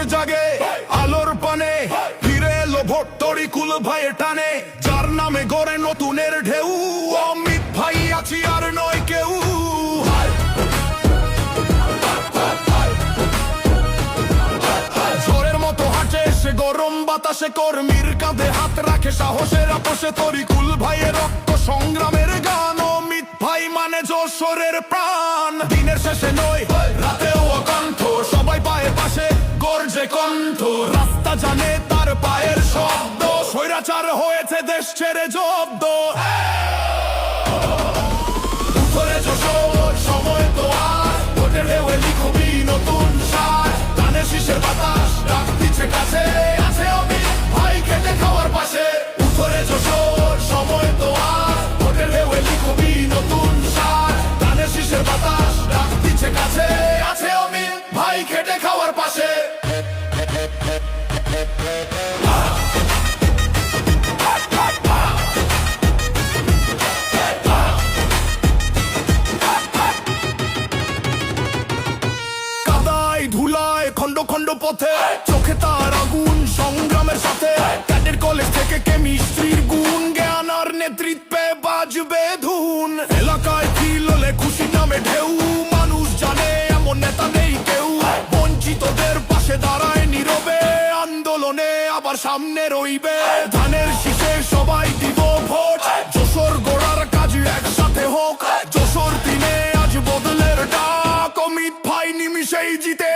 যশোর জাগে আলোর পানে, ফিরে এলো ভোট তরিকুল ভাইয়ের টানে, যার নামে গড়ে নতুনের ঢেউ। অমিত ভাই আছি আর নয় কেউ। ঝড়ের মতো হাঁটে সে গরম বাতাসে, কর্মীর কাঁধে হাত রাখে সাহসের আপোষে, তরিকুল ভাইয়ের রক্ত সংগ্রামের গান। অমিত ভাই মানে যশোরের প্রাণ, দিনের শেষে নয় রাতেও অকণ্ঠ, সবাই পায়ে পাশে গর্জে কণ্ঠ, রাস্তা জানে তার পায়ের শব্দ, স্বৈরাচার হয়েছে দেশ ছেড়ে জব্দ। উঠরে যশোর সময় তো আর, ভোটের ঢেউয়ে লিখবি নতুন সার, ধানের শীষের বাতাস ডাক দিচ্ছে কাছে, আছে অমিত ভাই খেটে খাওয়ার পাশে। উঠরে যশোর সময় তো আর, ভোটের ঢেউয়ে লিখবি নতুন সার, ধানের শীষের বাতাস ডাক দিচ্ছে কাছে, আছে অমিত ভাই খেটে খাওয়ার পাশে। ধুলায় খন্ড খন্ড পথে, চোখে তার আগুন সংগ্রামের সাথে, ক্যাডেট কলেজ থেকে কেমিস্ট্রির গুণ, জ্ঞান আর নেতৃত্বে বাজবে ধুন। এলাকায় ফিল হলে খুশি নামে ঢেউ, মানুষ জানে এমন নেতা নেই কেউ, বঞ্চিতদের পাশে দাঁড়ায় নীরবে, আন্দোলনে আবার সামনে রইবে। ধানের শীষে সবাই দিব ভোট, যশোর গোড়ার কাজ একসাথে হোক, যশোর দিনে আজ বদলের ডাক, অমিত ভাই নিমিশেই জিতে